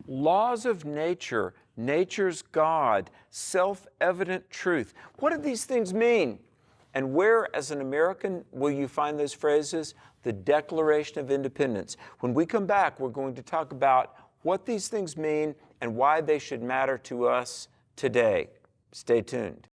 Laws of nature, nature's God, self-evident truth. What do these things mean? And where, as an American, will you find those phrases? The Declaration of Independence. When we come back, we're going to talk about what these things mean and why they should matter to us today. Stay tuned.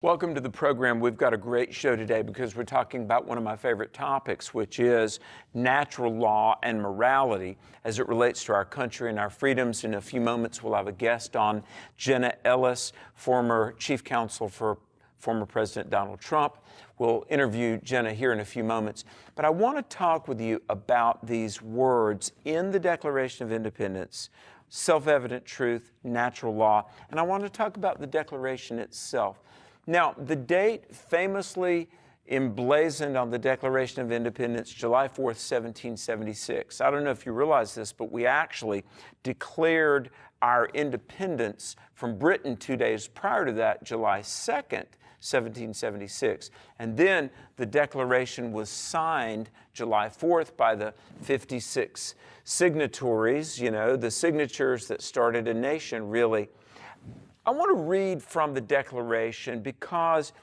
Welcome to the program. We've got a great show today because we're talking about one of my favorite topics, which is natural law and morality as it relates to our country and our freedoms. In a few moments, we'll have a guest on, Jenna Ellis, former chief counsel for former President Donald Trump. We'll interview Jenna here in a few moments. But I want to talk with you about these words in the Declaration of Independence: self-evident truth, natural law. And I want to talk about the Declaration itself. Now, the date famously emblazoned on the Declaration of Independence, July 4th, 1776. I don't know if you realize this, but we actually declared our independence from Britain 2 days prior to that, July 2nd, 1776. And then the Declaration was signed July 4th by the 56 signatories, you know, the signatures that started a nation, really. I want to read from the Declaration because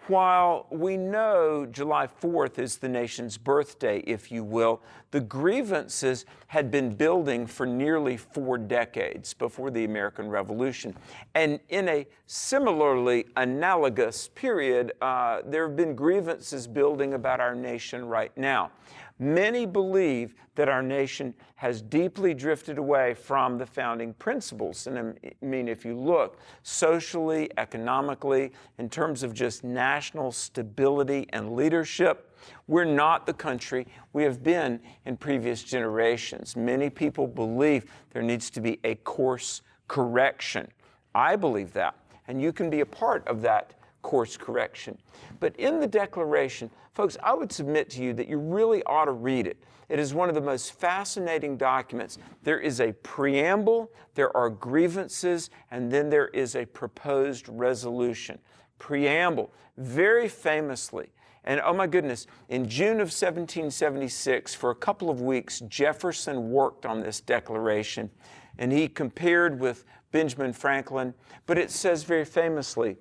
while we know July 4th is the nation's birthday, if you will, the grievances had been building for nearly 4 decades before the American Revolution. And in a similarly analogous period, there have been grievances building about our nation right now. Many believe that our nation has deeply drifted away from the founding principles. And I mean, if you look socially, economically, in terms of just national stability and leadership, we're not the country we have been in previous generations. Many people believe there needs to be a course correction. I believe that, and you can be a part of that course correction. But in the Declaration, folks, I would submit to you that you really ought to read it. It is one of the most fascinating documents. There is a preamble, there are grievances, and then there is a proposed resolution. Preamble, very famously, and oh my goodness, in June of 1776, for a couple of weeks, Jefferson worked on this declaration, and he compared with Benjamin Franklin, but it says very famously,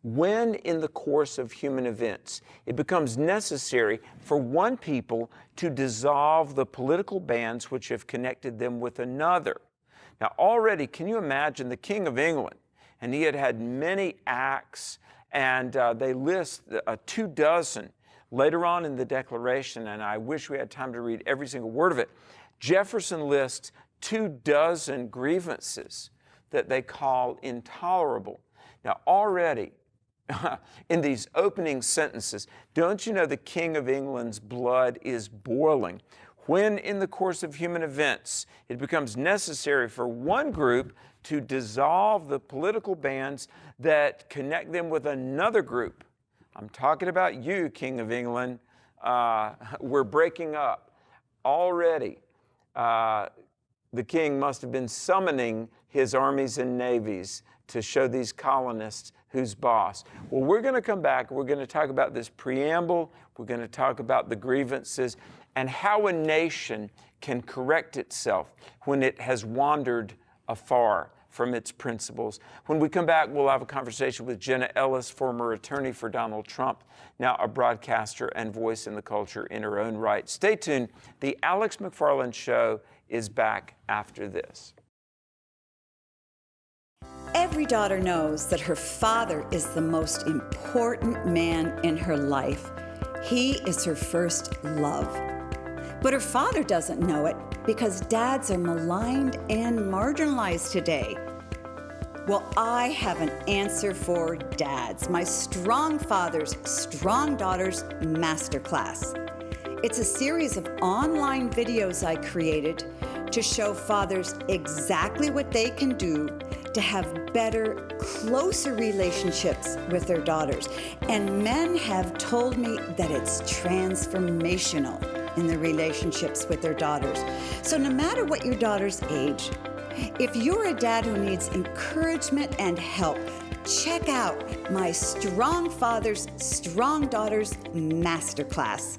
when in the course of human events it becomes necessary for one people to dissolve the political bands which have connected them with another. Now already, can you imagine the King of England? And he had had many acts, and they list 24 later on in the Declaration, and I wish we had time to read every single word of it. Jefferson lists 24 grievances that they call intolerable. Now already, in these opening sentences, don't you know the King of England's blood is boiling? When in the course of human events it becomes necessary for one group to dissolve the political bands that connect them with another group. I'm talking about you, King of England. We're breaking up. Already, the king must have been summoning his armies and navies to show these colonists who's boss. Well, we're going to come back. We're going to talk about this preamble. We're going to talk about the grievances and how a nation can correct itself when it has wandered afar from its principles. When we come back, we'll have a conversation with Jenna Ellis, former attorney for Donald Trump, now a broadcaster and voice in the culture in her own right. Stay tuned. The Alex McFarland Show is back after this. Every daughter knows that her father is the most important man in her life. He is her first love. But her father doesn't know it because dads are maligned and marginalized today. Well, I have an answer for dads, my Strong Fathers, Strong Daughters Masterclass. It's a series of online videos I created to show fathers exactly what they can do to have better, closer relationships with their daughters. And men have told me that it's transformational in their relationships with their daughters. So no matter what your daughter's age, if you're a dad who needs encouragement and help, check out my Strong Fathers, Strong Daughters Masterclass.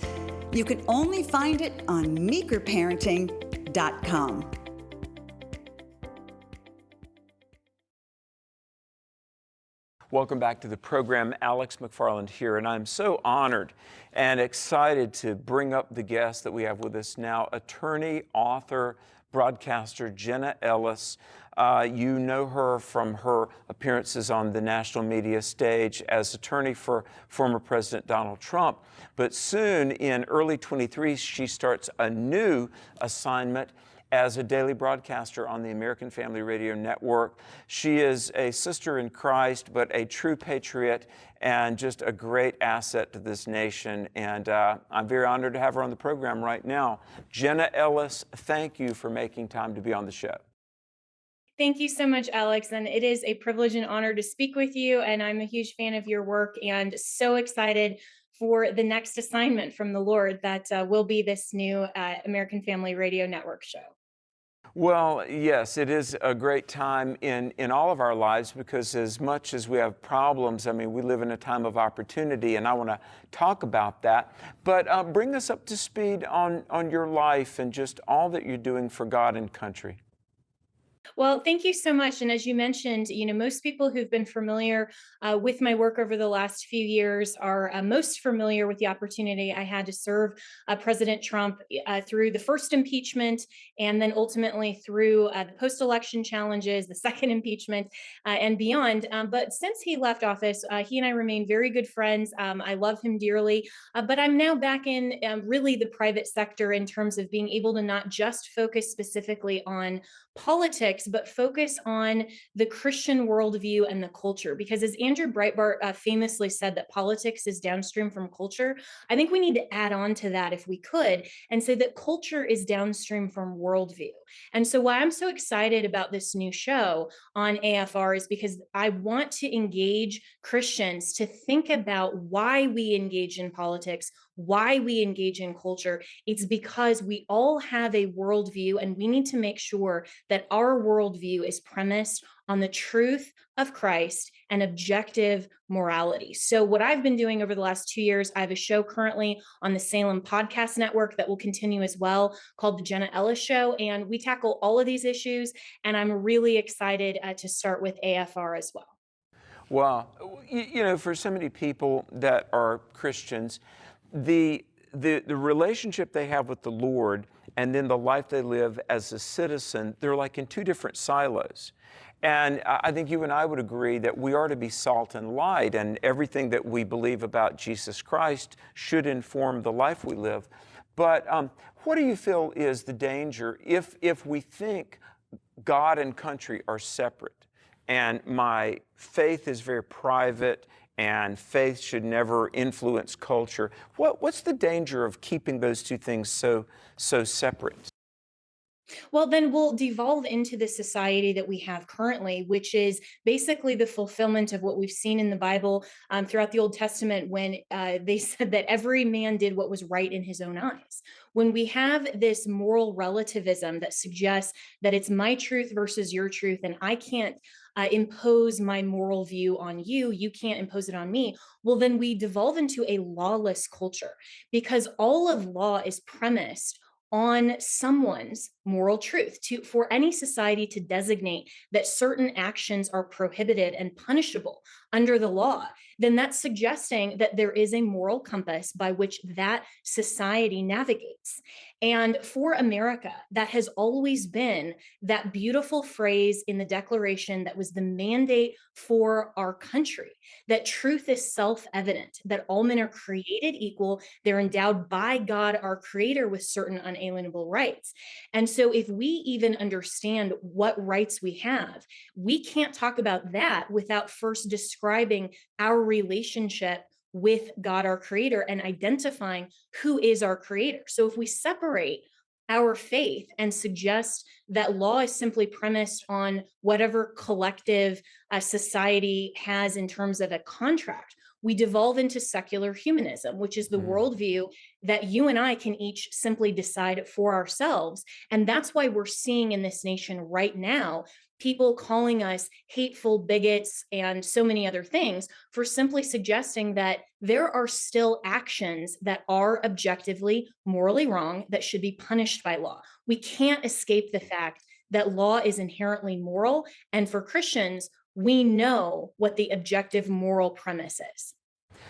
You can only find it on meekerparenting.com. Welcome back to the program. Alex McFarland here, and I'm so honored and excited to bring up the guest that we have with us now, attorney, author, broadcaster Jenna Ellis. You know her from her appearances on the national media stage as attorney for former President Donald Trump. But soon, in early 23, she starts a new assignment as a daily broadcaster on the American Family Radio Network. She is a sister in Christ, but a true patriot and just a great asset to this nation. And I'm very honored to have her on the program right now. Jenna Ellis, thank you for making time to be on the show. Thank you so much, Alex. And it is a privilege and honor to speak with you. And I'm a huge fan of your work and so excited for the next assignment from the Lord that will be this new American Family Radio Network show. Well, yes, it is a great time in all of our lives, because as much as we have problems, I mean, we live in a time of opportunity, and I want to talk about that. But bring us up to speed on your life and just all that you're doing for God and country. Well, thank you so much. And as you mentioned, most people who've been familiar with my work over the last few years are most familiar with the opportunity I had to serve President Trump through the first impeachment and then ultimately through the post-election challenges, the second impeachment, and beyond. But since he left office, he and I remain very good friends. I love him dearly, but I'm now back in really the private sector in terms of being able to not just focus specifically on politics, but focus on the Christian worldview and the culture. Because as Andrew Breitbart famously said, that politics is downstream from culture, I think we need to add on to that if we could, and say that culture is downstream from worldview. And so why I'm so excited about this new show on AFR is because I want to engage Christians to think about why we engage in politics, why we engage in culture. It's because we all have a worldview, and we need to make sure that our worldview is premised on the truth of Christ and objective morality. So what I've been doing over the last 2 years, I have a show currently on the Salem podcast network that will continue as well, called the Jenna Ellis Show. And we tackle all of these issues. And I'm really excited to start with AFR as well. Well, for so many people that are Christians, the relationship they have with the Lord and then the life they live as a citizen, they're like in two different silos. And I think you and I would agree that we are to be salt and light, and everything that we believe about Jesus Christ should inform the life we live. But what do you feel is the danger if we think God and country are separate, and my faith is very private, and faith should never influence culture? What's the danger of keeping those two things so separate? Well, then we'll devolve into the society that we have currently, which is basically the fulfillment of what we've seen in the Bible throughout the Old Testament, when they said that every man did what was right in his own eyes. When we have this moral relativism that suggests that it's my truth versus your truth, and I can't impose my moral view on you, you can't impose it on me, well, then we devolve into a lawless culture, because all of law is premised on someone's moral truth. For any society to designate that certain actions are prohibited and punishable under the law, then that's suggesting that there is a moral compass by which that society navigates. And for America, that has always been that beautiful phrase in the Declaration that was the mandate for our country, that truth is self-evident, that all men are created equal, they're endowed by God, our Creator, with certain unalienable rights. And so if we even understand what rights we have, we can't talk about that without first describing our relationship with God, our Creator, and identifying who is our Creator. So if we separate our faith and suggest that law is simply premised on whatever collective society has in terms of a contract. We devolve into secular humanism, which is the worldview that you and I can each simply decide for ourselves. And that's why we're seeing in this nation right now people calling us hateful bigots and so many other things for simply suggesting that there are still actions that are objectively morally wrong that should be punished by law. We can't escape the fact that law is inherently moral. And for Christians, we know what the objective moral premise is.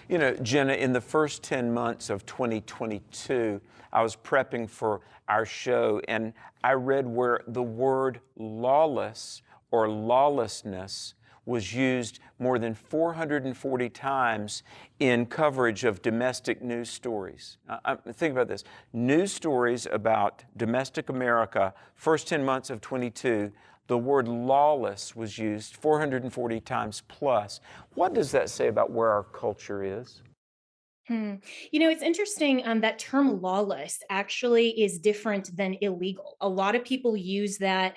You know, Jenna, in the first 10 months of 2022, I was prepping for our show and I read where the word lawless or lawlessness was used more than 440 times in coverage of domestic news stories. Think about this. News stories about domestic America, first 10 months of 22, the word lawless was used 440 times plus. What does that say about where our culture is? You know, it's interesting. That term lawless actually is different than illegal. A lot of people use that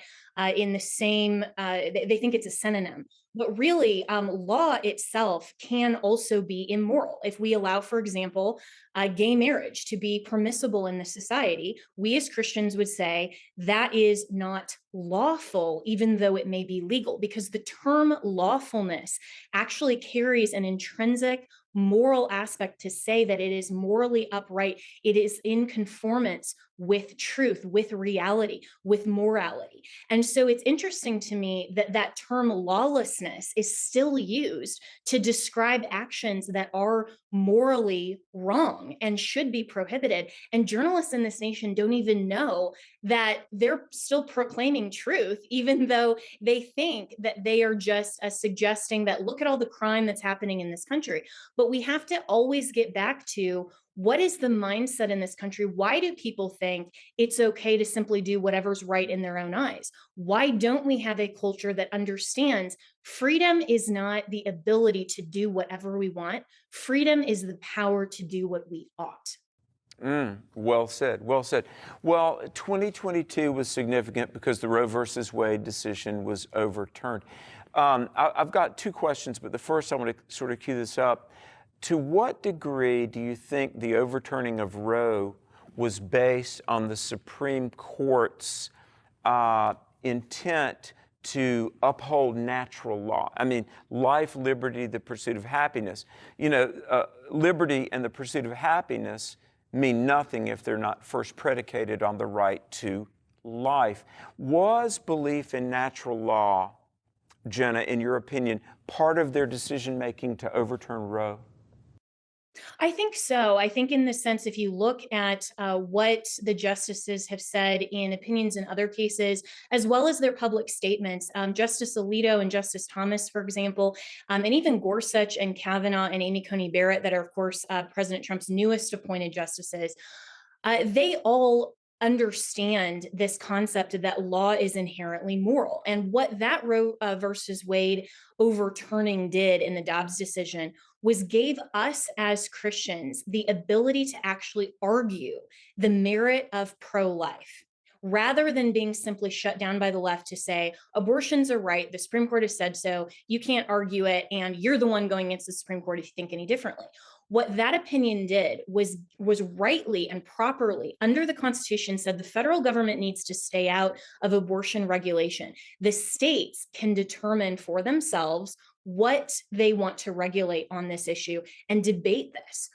in the same, they think it's a synonym. But really, law itself can also be immoral. If we allow, for example, gay marriage to be permissible in the society, we as Christians would say that is not lawful, even though it may be legal, because the term lawfulness actually carries an intrinsic moral aspect to say that it is morally upright. It is in conformance with truth, with reality, with morality. And so it's interesting to me that that term lawlessness is still used to describe actions that are morally wrong and should be prohibited. And journalists in this nation don't even know that they're still proclaiming truth, even though they think that they are just suggesting that look at all the crime that's happening in this country. But we have to always get back to what is the mindset in this country? Why do people think it's okay to simply do whatever's right in their own eyes? Why don't we have a culture that understands freedom is not the ability to do whatever we want? Freedom is the power to do what we ought. Well said, well said. Well, 2022 was significant because the Roe versus Wade decision was overturned. I've got two questions, but the first I want to sort of cue this up. To what degree do you think the overturning of Roe was based on the Supreme Court's intent to uphold natural law? I mean, life, liberty, the pursuit of happiness. You know, liberty and the pursuit of happiness mean nothing if they're not first predicated on the right to life. Was belief in natural law, Jenna, in your opinion, part of their decision-making to overturn Roe? I think so. I think, in the sense, if you look at what the justices have said in opinions in other cases, as well as their public statements, Justice Alito and Justice Thomas, for example, and even Gorsuch and Kavanaugh and Amy Coney Barrett, that are, of course, President Trump's newest appointed justices, they all understand this concept that law is inherently moral. And what that Roe versus Wade overturning did in the Dobbs decision was gave us as Christians the ability to actually argue the merit of pro-life, rather than being simply shut down by the left to say abortions are right, the Supreme Court has said so, you can't argue it, and you're the one going against the Supreme Court if you think any differently. What that opinion did was rightly and properly under the Constitution said the federal government needs to stay out of abortion regulation. The states can determine for themselves what they want to regulate on this issue and debate this.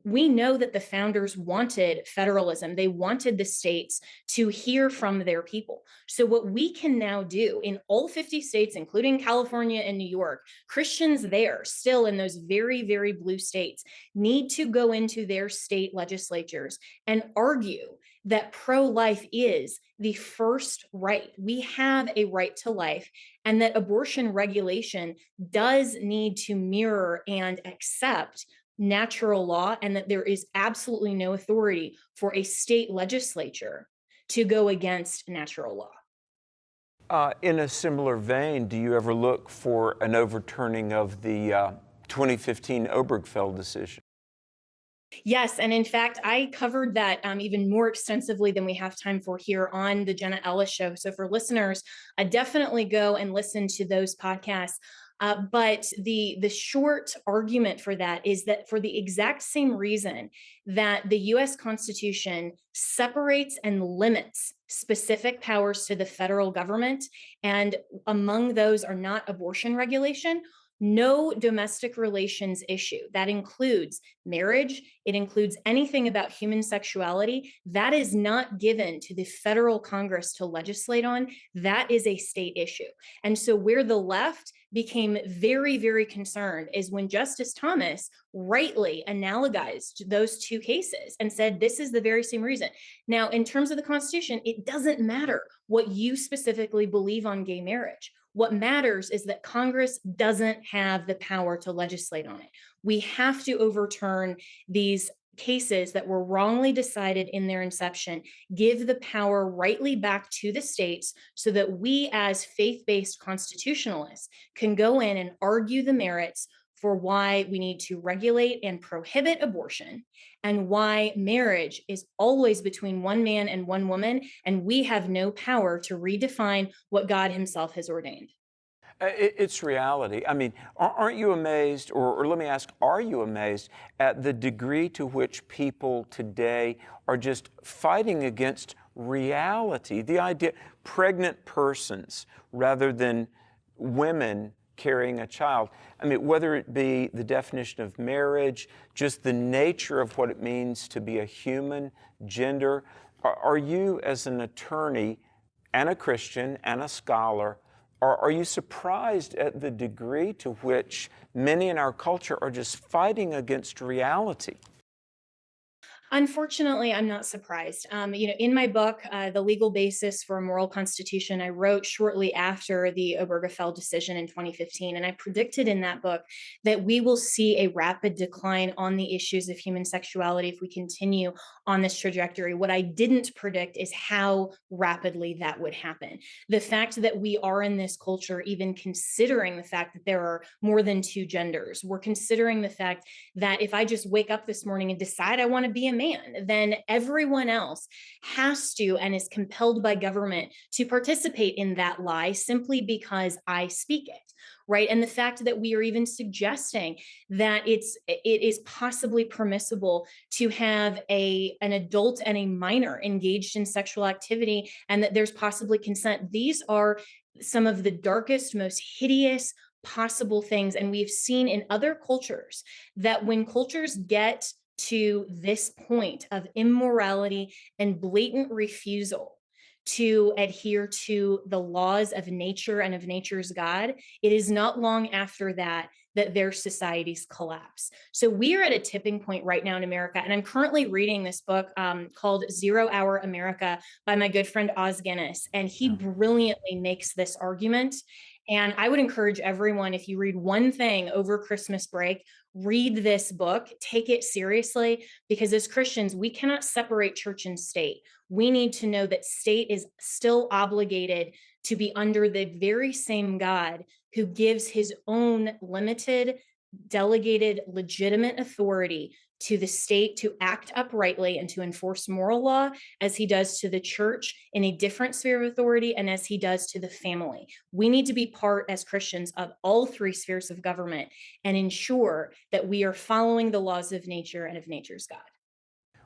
We know that the founders wanted federalism. They wanted the states to hear from their people. So what we can now do in all 50 states, including California and New York, Christians there, still in those very, very blue states, need to go into their state legislatures and argue that pro-life is the first right. We have a right to life, and that abortion regulation does need to mirror and accept natural law, and that there is absolutely no authority for a state legislature to go against natural law. In a similar vein, do you ever look for an overturning of the 2015 Obergefell decision? Yes, and in fact, I covered that even more extensively than we have time for here on the Jenna Ellis Show. So for listeners, definitely go and listen to those podcasts. But the short argument for that is that for the exact same reason that the U.S. Constitution separates and limits specific powers to the federal government, and among those are not abortion regulation, no domestic relations issue that includes marriage, it includes anything about human sexuality, that is not given to the federal Congress to legislate on. That is a state issue. And so where the left became very, very concerned is when Justice Thomas rightly analogized those two cases and said, this is the very same reason. Now, in terms of the Constitution, it doesn't matter what you specifically believe on gay marriage. What matters is that Congress doesn't have the power to legislate on it. We have to overturn these cases that were wrongly decided in their inception, give the power rightly back to the states so that we as faith-based constitutionalists can go in and argue the merits for why we need to regulate and prohibit abortion, and why marriage is always between one man and one woman, and we have no power to redefine what God himself has ordained. It's reality. I mean, aren't you amazed, or let me ask, are you amazed at the degree to which people today are just fighting against reality? The idea, pregnant persons rather than women carrying a child. I mean, whether it be the definition of marriage, just the nature of what it means to be a human, gender. Are you, as an attorney and a Christian and a scholar, are you surprised at the degree to which many in our culture are just fighting against reality? Unfortunately, I'm not surprised. In my book, The Legal Basis for a Moral Constitution, I wrote shortly after the Obergefell decision in 2015, and I predicted in that book that we will see a rapid decline on the issues of human sexuality if we continue on this trajectory. What I didn't predict is how rapidly that would happen. The fact that we are in this culture, even considering the fact that there are more than two genders, we're considering the fact that if I just wake up this morning and decide I want to be a man, then everyone else has to and is compelled by government to participate in that lie simply because I speak it. Right. And the fact that we are even suggesting that it is possibly permissible to have an adult and a minor engaged in sexual activity, and that there's possibly consent. These are some of the darkest, most hideous possible things. And we've seen in other cultures that when cultures get to this point of immorality and blatant refusal to adhere to the laws of nature and of nature's God, it is not long after that that their societies collapse. So we are at a tipping point right now in America. And I'm currently reading this book called 0 Hour America by my good friend Oz Guinness. And he brilliantly makes this argument. And I would encourage everyone, if you read one thing over Christmas break, read this book, take it seriously, because as Christians, we cannot separate church and state. We need to know that state is still obligated to be under the very same God who gives his own limited, delegated, legitimate authority to the state to act uprightly and to enforce moral law, as he does to the church in a different sphere of authority, and as he does to the family. We need to be part as Christians of all three spheres of government and ensure that we are following the laws of nature and of nature's God.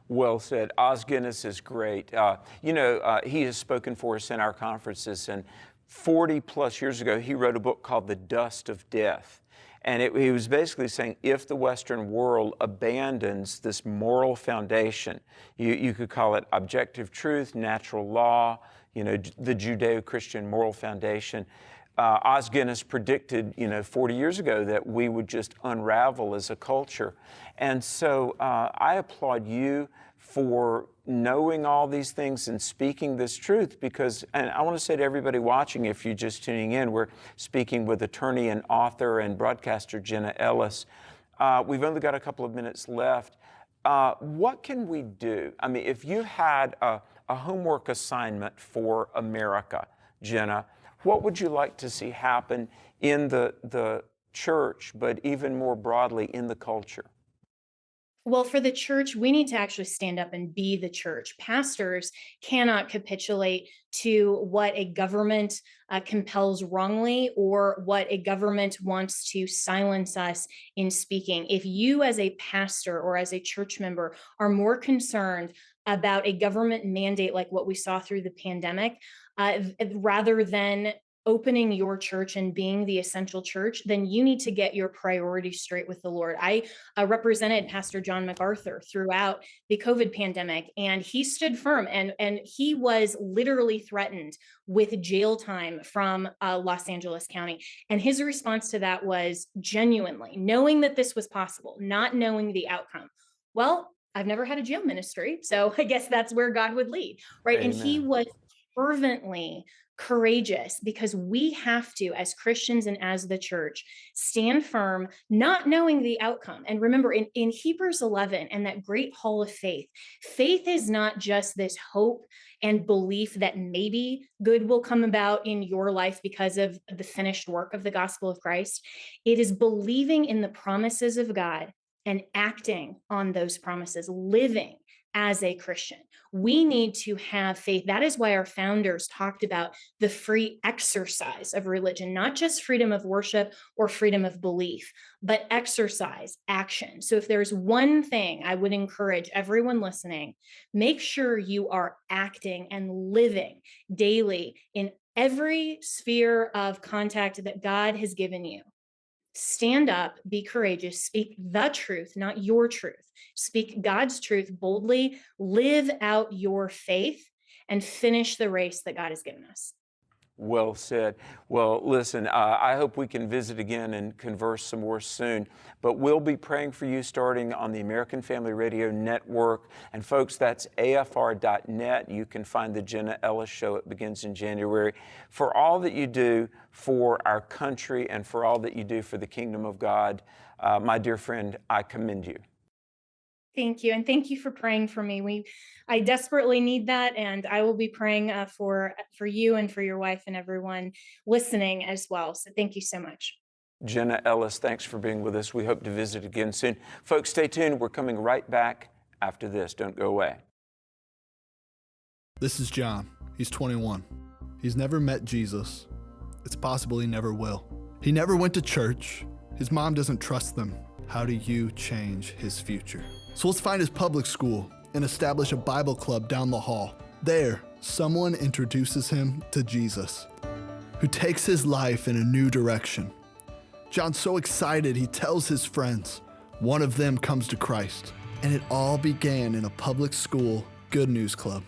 Well said. Oz Guinness is great. He has spoken for us in our conferences, and 40 plus years ago, he wrote a book called The Dust of Death. And he was basically saying, if the Western world abandons this moral foundation, you could call it objective truth, natural law, the Judeo-Christian moral foundation. Oz Guinness predicted, 40 years ago that we would just unravel as a culture. And so I applaud you for knowing all these things and speaking this truth, because, and I want to say to everybody watching, if you're just tuning in, we're speaking with attorney and author and broadcaster Jenna Ellis. We've only got a couple of minutes left. What can we do? I mean, if you had a homework assignment for America, Jenna, what would you like to see happen in the church, but even more broadly in the culture? Well, for the church, we need to actually stand up and be the church. Pastors cannot capitulate to what a government compels wrongly or what a government wants to silence us in speaking. If you, as a pastor or as a church member, are more concerned about a government mandate like what we saw through the pandemic, rather than opening your church and being the essential church, then you need to get your priorities straight with the Lord. I represented Pastor John MacArthur throughout the COVID pandemic, and he stood firm, and he was literally threatened with jail time from Los Angeles County. And his response to that was genuinely, knowing that this was possible, not knowing the outcome. Well, I've never had a jail ministry, so I guess that's where God would lead, right? And he Amen. was fervently courageous, because we have to, as Christians and as the church, stand firm, not knowing the outcome. And remember, in Hebrews 11 and that great hall of faith, faith is not just this hope and belief that maybe good will come about in your life because of the finished work of the gospel of Christ. It is believing in the promises of God and acting on those promises, living as a Christian. We need to have faith. That is why our founders talked about the free exercise of religion, not just freedom of worship or freedom of belief, but exercise, action. So if there's one thing I would encourage everyone listening, make sure you are acting and living daily in every sphere of contact that God has given you. Stand up, be courageous, speak the truth, not your truth. Speak God's truth boldly, live out your faith, and finish the race that God has given us. Well said. Well, listen, I hope we can visit again and converse some more soon. But we'll be praying for you starting on the American Family Radio Network. And folks, that's afr.net. You can find the Jenna Ellis Show. It begins in January. For all that you do for our country and for all that you do for the kingdom of God, my dear friend, I commend you. Thank you. And thank you for praying for me. I desperately need that. And I will be praying for you and for your wife and everyone listening as well. So thank you so much. Jenna Ellis, thanks for being with us. We hope to visit again soon. Folks, stay tuned. We're coming right back after this. Don't go away. This is John. He's 21. He's never met Jesus. It's possible he never will. He never went to church. His mom doesn't trust them. How do you change his future? So let's find his public school and establish a Bible club down the hall. There, someone introduces him to Jesus, who takes his life in a new direction. John's so excited, he tells his friends. One of them comes to Christ, and it all began in a public school Good News Club.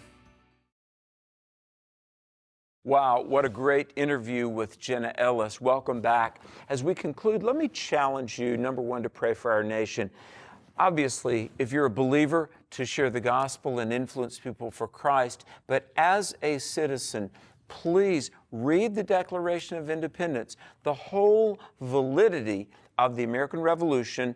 Wow, what a great interview with Jenna Ellis. Welcome back. As we conclude, let me challenge you, number one, to pray for our nation. Obviously, if you're a believer, to share the gospel and influence people for Christ. But as a citizen, please read the Declaration of Independence, the whole validity of the American Revolution,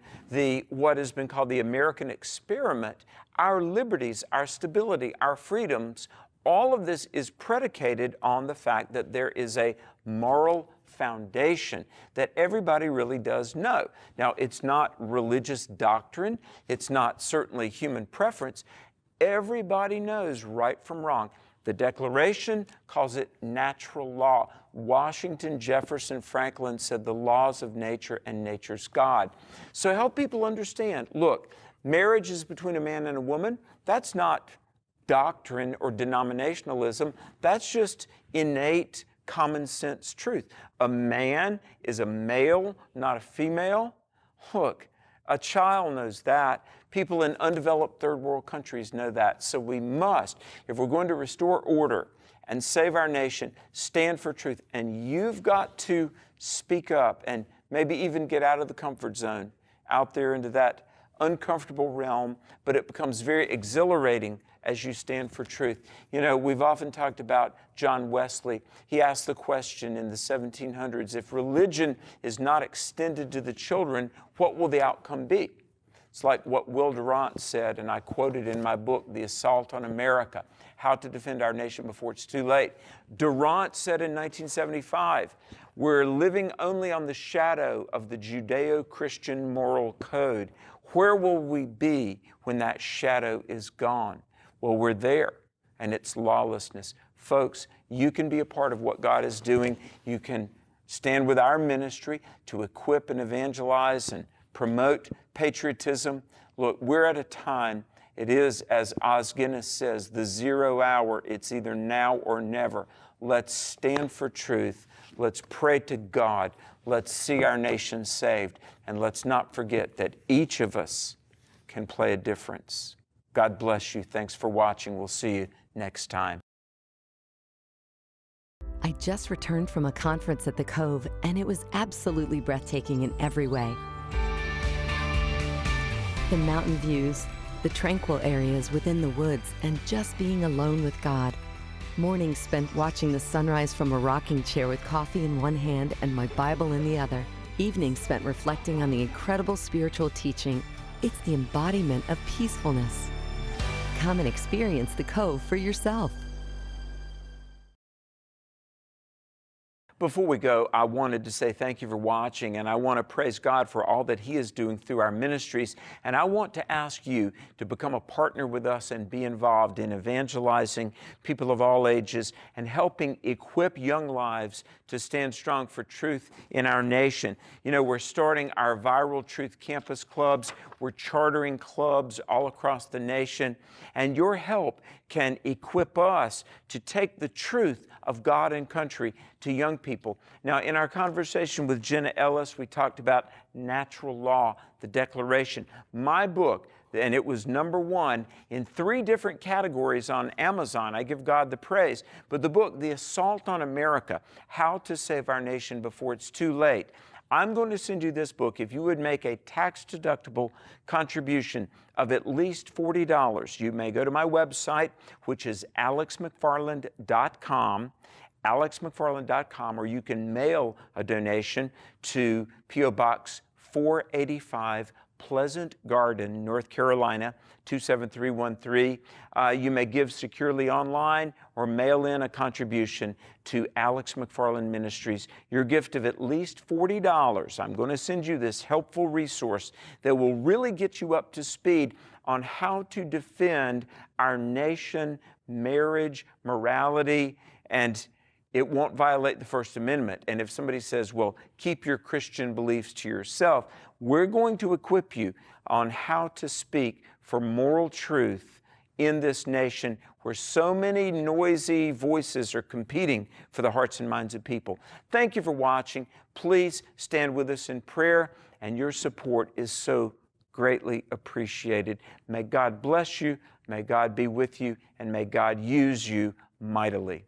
what has been called the American experiment, our liberties, our stability, our freedoms. All of this is predicated on the fact that there is a moral foundation that everybody really does know. Now, it's not religious doctrine. It's not certainly human preference. Everybody knows right from wrong. The Declaration calls it natural law. Washington, Jefferson, Franklin said the laws of nature and nature's God. So help people understand, look, marriage is between a man and a woman. That's not doctrine or denominationalism. That's just innate common sense truth. A man is a male, not a female. Look, a child knows that. People in undeveloped third world countries know that. So we must, if we're going to restore order and save our nation, stand for truth. And you've got to speak up and maybe even get out of the comfort zone, out there into that uncomfortable realm, but it becomes very exhilarating as you stand for truth. You know, we've often talked about John Wesley. He asked the question in the 1700s, if religion is not extended to the children, what will the outcome be? It's like what Will Durant said, and I quoted in my book, The Assault on America, How to Defend Our Nation Before It's Too Late. Durant said in 1975, we're living only on the shadow of the Judeo-Christian moral code. Where will we be when that shadow is gone? Well, we're there, and it's lawlessness. Folks, you can be a part of what God is doing. You can stand with our ministry to equip and evangelize and promote patriotism. Look, we're at a time, it is, as Os Guinness says, the 0 hour. It's either now or never. Let's stand for truth. Let's pray to God. Let's see our nation saved. And let's not forget that each of us can play a difference. God bless you. Thanks for watching. We'll see you next time. I just returned from a conference at the Cove, and it was absolutely breathtaking in every way. The mountain views, the tranquil areas within the woods, and just being alone with God. Mornings spent watching the sunrise from a rocking chair with coffee in one hand and my Bible in the other. Evenings spent reflecting on the incredible spiritual teaching. It's the embodiment of peacefulness. Come and experience the Cove for yourself. Before we go, I wanted to say thank you for watching, and I want to praise God for all that He is doing through our ministries. And I want to ask you to become a partner with us and be involved in evangelizing people of all ages and helping equip young lives to stand strong for truth in our nation. You know, we're starting our Viral Truth Campus Clubs. We're chartering clubs all across the nation, and your help can equip us to take the truth of God and country to young people. Now, in our conversation with Jenna Ellis, we talked about natural law, the Declaration. My book, and it was #1 in 3 different categories on Amazon. I give God the praise. But the book, The Assault on America, How to Save Our Nation Before It's Too Late. I'm going to send you this book if you would make a tax-deductible contribution of at least $40. You may go to my website, which is alexmcfarland.com, alexmcfarland.com, or you can mail a donation to P.O. Box 485, Pleasant Garden, North Carolina, 27313. You may give securely online or mail in a contribution to Alex McFarland Ministries. Your gift of at least $40. I'm going to send you this helpful resource that will really get you up to speed on how to defend our nation, marriage, morality, and it won't violate the First Amendment. And if somebody says, well, keep your Christian beliefs to yourself, we're going to equip you on how to speak for moral truth in this nation where so many noisy voices are competing for the hearts and minds of people. Thank you for watching. Please stand with us in prayer, and your support is so greatly appreciated. May God bless you, may God be with you, and may God use you mightily.